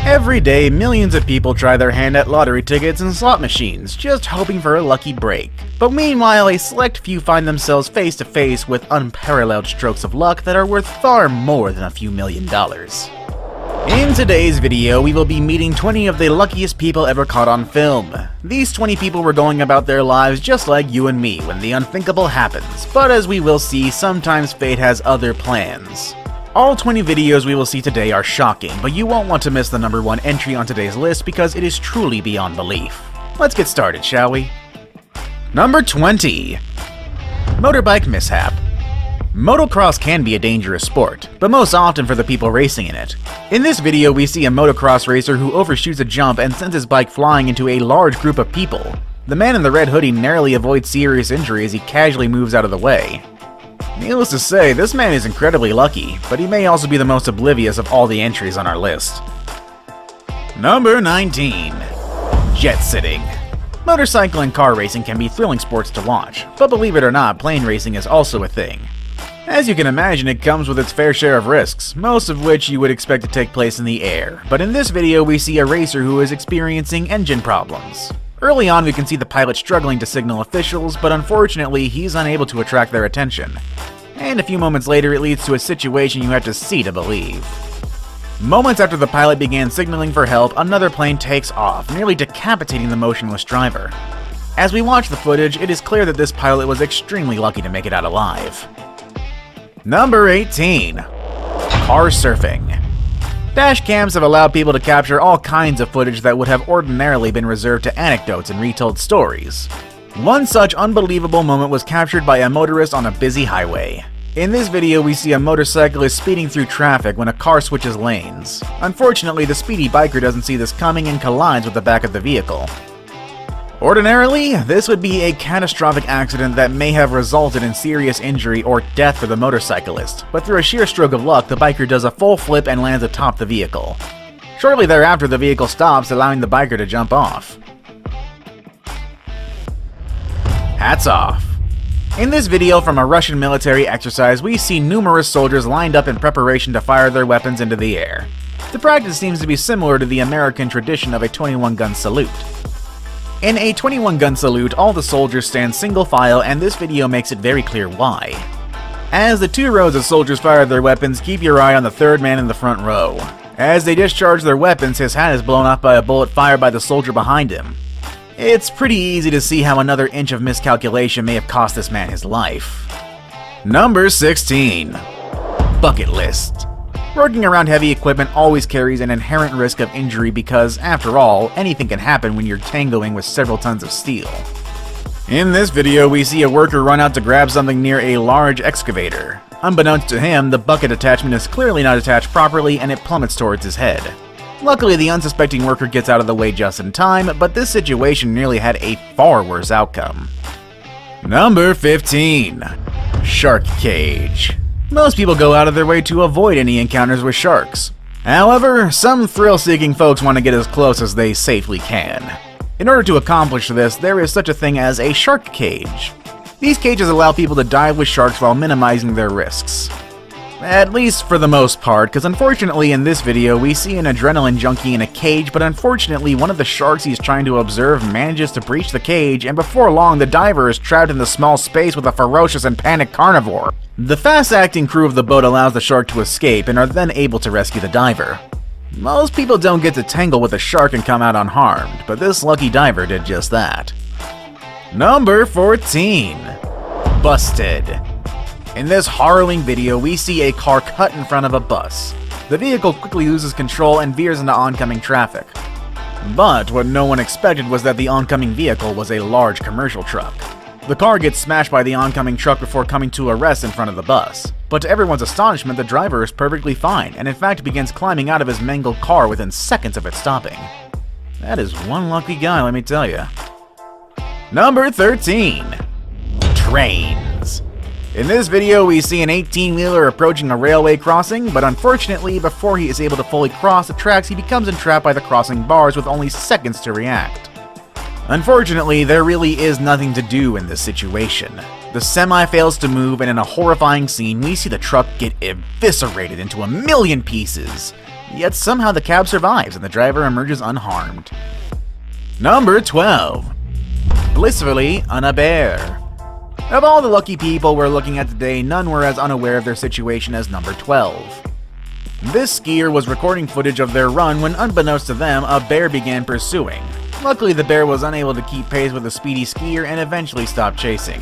Every day, millions of people try their hand at lottery tickets and slot machines, just hoping for a lucky break. But meanwhile, a select few find themselves face to face with unparalleled strokes of luck that are worth far more than a few $1,000,000. In today's video, we will be meeting 20 of the luckiest people ever caught on film. These 20 people were going about their lives just like you and me when the unthinkable happens, but as we will see, sometimes fate has other plans. All 20 videos we will see today are shocking, but you won't want to miss the number 1 entry on today's list because it is truly beyond belief. Let's get started, shall we? Number 20. Motorbike mishap. Motocross can be a dangerous sport, but most often for the people racing in it. In this video, we see a motocross racer who overshoots a jump and sends his bike flying into a large group of people. The man in the red hoodie narrowly avoids serious injury as he casually moves out of the way. Needless to say, this man is incredibly lucky, but he may also be the most oblivious of all the entries on our list. Number 19. Jet sitting. Motorcycle and car racing can be thrilling sports to watch, but believe it or not, plane racing is also a thing. As you can imagine, it comes with its fair share of risks, most of which you would expect to take place in the air, but in this video we see a racer who is experiencing engine problems. Early on we can see the pilot struggling to signal officials, but unfortunately he's unable to attract their attention. And a few moments later it leads to a situation you have to see to believe. Moments after the pilot began signaling for help, another plane takes off, nearly decapitating the motionless driver. As we watch the footage, it is clear that this pilot was extremely lucky to make it out alive. Number 18. Car surfing. Dash cams have allowed people to capture all kinds of footage that would have ordinarily been reserved to anecdotes and retold stories. One such unbelievable moment was captured by a motorist on a busy highway. In this video, we see a motorcyclist speeding through traffic when a car switches lanes. Unfortunately, the speedy biker doesn't see this coming and collides with the back of the vehicle. Ordinarily, this would be a catastrophic accident that may have resulted in serious injury or death for the motorcyclist, but through a sheer stroke of luck, the biker does a full flip and lands atop the vehicle. Shortly thereafter, the vehicle stops, allowing the biker to jump off. Hats off. In this video from a Russian military exercise, we see numerous soldiers lined up in preparation to fire their weapons into the air. The practice seems to be similar to the American tradition of a 21-gun salute. In a 21-gun salute, all the soldiers stand single file, and this video makes it very clear why. As the 2 rows of soldiers fire their weapons, keep your eye on the 3rd man in the front row. As they discharge their weapons, his hat is blown off by a bullet fired by the soldier behind him. It's pretty easy to see how another inch of miscalculation may have cost this man his life. Number 16. Bucket list. Working around heavy equipment always carries an inherent risk of injury because, after all, anything can happen when you're tangoing with several tons of steel. In this video, we see a worker run out to grab something near a large excavator. Unbeknownst to him, the bucket attachment is clearly not attached properly and it plummets towards his head. Luckily, the unsuspecting worker gets out of the way just in time, but this situation nearly had a far worse outcome. Number 15. Shark cage. Most people go out of their way to avoid any encounters with sharks. However, some thrill-seeking folks want to get as close as they safely can. In order to accomplish this, there is such a thing as a shark cage. These cages allow people to dive with sharks while minimizing their risks. At least for the most part, because unfortunately in this video we see an adrenaline junkie in a cage, but unfortunately one of the sharks he's trying to observe manages to breach the cage, and before long the diver is trapped in the small space with a ferocious and panicked carnivore. The fast-acting crew of the boat allows the shark to escape and are then able to rescue the diver. Most people don't get to tangle with a shark and come out unharmed, but this lucky diver did just that. Number 14. Busted. In this harrowing video, we see a car cut in front of a bus. The vehicle quickly loses control and veers into oncoming traffic. But what no one expected was that the oncoming vehicle was a large commercial truck. The car gets smashed by the oncoming truck before coming to a rest in front of the bus. But to everyone's astonishment, the driver is perfectly fine, and in fact begins climbing out of his mangled car within seconds of it stopping. That is one lucky guy, let me tell you. Number 13. Trains. In this video, we see an 18-wheeler approaching a railway crossing, but unfortunately, before he is able to fully cross the tracks, he becomes entrapped by the crossing bars with only seconds to react. Unfortunately, there really is nothing to do in this situation. The semi fails to move, and in a horrifying scene, we see the truck get eviscerated into a million pieces. Yet somehow the cab survives and the driver emerges unharmed. Number 12. Blissfully unaware. Of all the lucky people we're looking at today, none were as unaware of their situation as number 12. This skier was recording footage of their run when, unbeknownst to them, a bear began pursuing. Luckily, the bear was unable to keep pace with the speedy skier and eventually stopped chasing.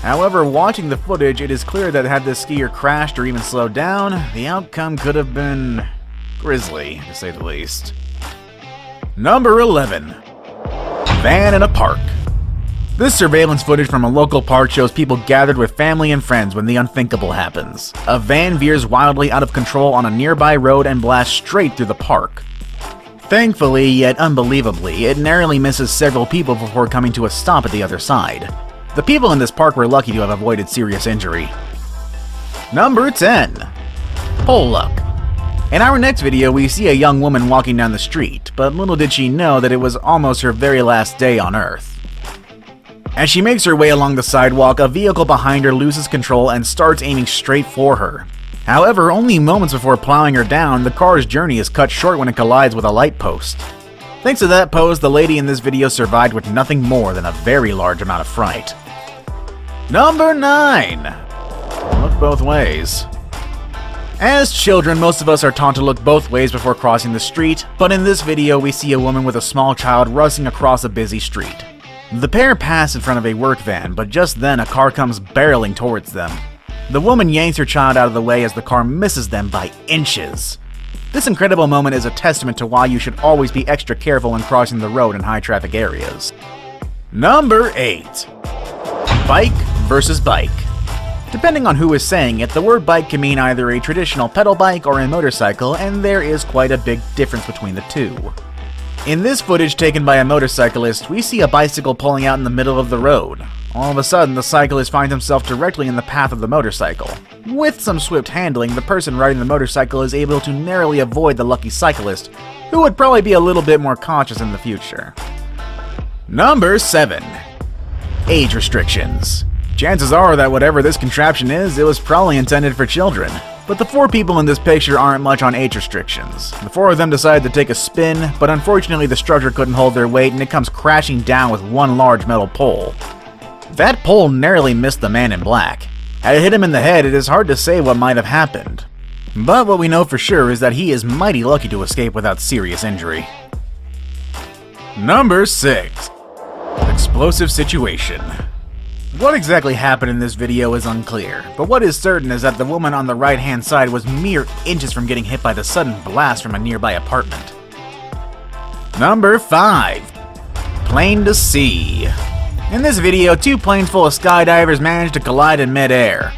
However, watching the footage, it is clear that had this skier crashed or even slowed down, the outcome could have been grisly, to say the least. Number 11. Van in a park. This surveillance footage from a local park shows people gathered with family and friends when the unthinkable happens. A van veers wildly out of control on a nearby road and blasts straight through the park. Thankfully, yet unbelievably, it narrowly misses several people before coming to a stop at the other side. The people in this park were lucky to have avoided serious injury. Number 10. Pole luck. In our next video, we see a young woman walking down the street, but little did she know that it was almost her very last day on Earth. As she makes her way along the sidewalk, a vehicle behind her loses control and starts aiming straight for her. However, only moments before plowing her down, the car's journey is cut short when it collides with a light post. Thanks to that post, the lady in this video survived with nothing more than a very large amount of fright. Number 9. Look both ways. As children, most of us are taught to look both ways before crossing the street, but in this video we see a woman with a small child rushing across a busy street. The pair pass in front of a work van, but just then a car comes barreling towards them. The woman yanks her child out of the way as the car misses them by inches. This incredible moment is a testament to why you should always be extra careful when crossing the road in high traffic areas. Number 8. Bike versus bike. Depending on who is saying it, the word bike can mean either a traditional pedal bike or a motorcycle, and there is quite a big difference between the two. In this footage taken by a motorcyclist, we see a bicycle pulling out in the middle of the road. All of a sudden, the cyclist finds himself directly in the path of the motorcycle. With some swift handling, the person riding the motorcycle is able to narrowly avoid the lucky cyclist, who would probably be a little bit more cautious in the future. Number 7. Age restrictions. Chances are that whatever this contraption is, it was probably intended for children. But the 4 people in this picture aren't much on age restrictions. The 4 of them decide to take a spin, but unfortunately the structure couldn't hold their weight and it comes crashing down with one large metal pole. That pole narrowly missed the man in black. Had it hit him in the head, it is hard to say what might have happened. But what we know for sure is that he is mighty lucky to escape without serious injury. Number 6. Explosive situation. What exactly happened in this video is unclear, but what is certain is that the woman on the right-hand side was mere inches from getting hit by the sudden blast from a nearby apartment. Number 5. Plane to sea. In this video, 2 planes full of skydivers managed to collide in mid-air.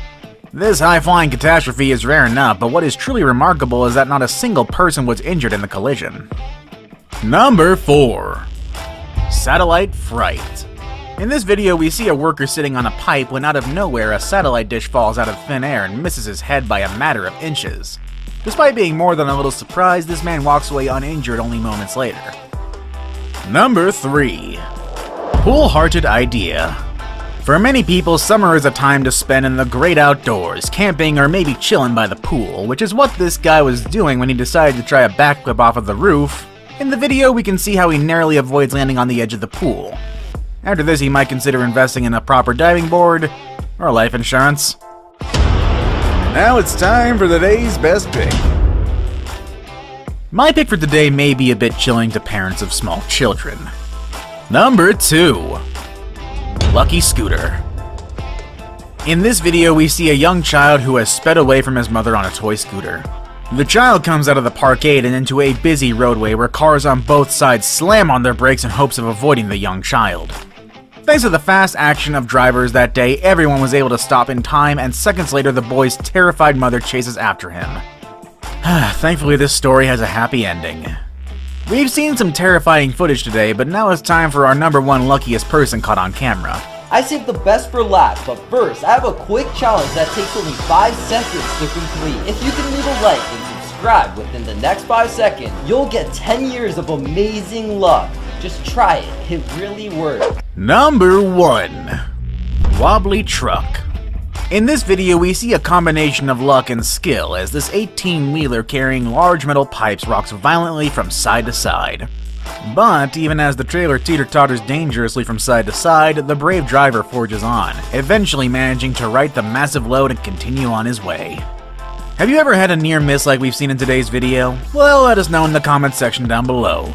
This high-flying catastrophe is rare enough, but what is truly remarkable is that not a single person was injured in the collision. Number 4. Satellite fright. In this video, we see a worker sitting on a pipe when out of nowhere a satellite dish falls out of thin air and misses his head by a matter of inches. Despite being more than a little surprised, this man walks away uninjured only moments later. Number 3. Pool-hearted idea. For many people, summer is a time to spend in the great outdoors, camping or maybe chilling by the pool, which is what this guy was doing when he decided to try a backflip off of the roof. In the video, we can see how he narrowly avoids landing on the edge of the pool. After this, he might consider investing in a proper diving board or life insurance. Now it's time for the day's best pick. My pick for today may be a bit chilling to parents of small children. Number 2. Lucky Scooter. In this video, we see a young child who has sped away from his mother on a toy scooter. The child comes out of the parkade and into a busy roadway where cars on both sides slam on their brakes in hopes of avoiding the young child. Thanks to the fast action of drivers that day, everyone was able to stop in time, and seconds later the boy's terrified mother chases after him. Thankfully, this story has a happy ending. We've seen some terrifying footage today, but now it's time for our number 1 luckiest person caught on camera. I saved the best for last, but first, I have a quick challenge that takes only 5 seconds to complete. If you can leave a like and subscribe within the next 5 seconds, you'll get 10 years of amazing luck. Just try it really works. Number 1. Wobbly truck. In this video, we see a combination of luck and skill as this 18-wheeler carrying large metal pipes rocks violently from side to side. But even as the trailer teeter-totters dangerously from side to side, the brave driver forges on, eventually managing to right the massive load and continue on his way. Have you ever had a near miss like we've seen in today's video? Well, let us know in the comments section down below.